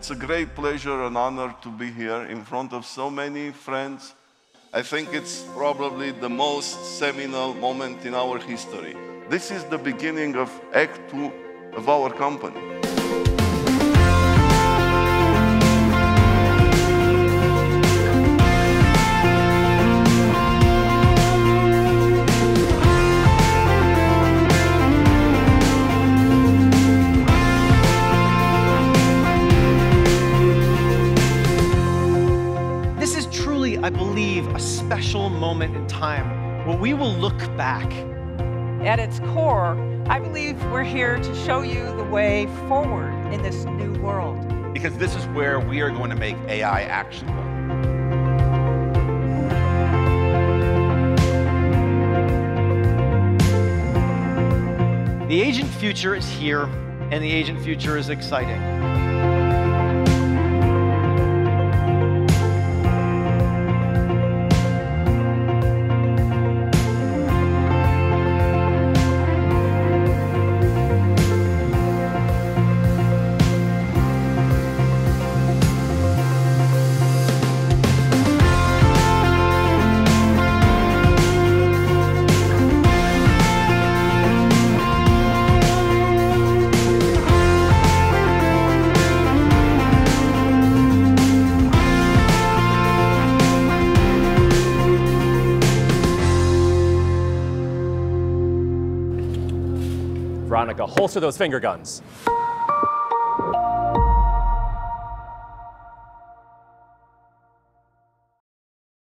It's a great pleasure and honor to be here in front of so many friends. I think it's probably the most seminal moment in our history. This is the beginning of Act 2 of our company. I believe, a special moment in time where we will look back. At its core, I believe we're here to show you the way forward in this new world. Because this is where we are going to make AI actionable. The agent future is here, and the agent future is exciting. Veronica, holster those finger guns.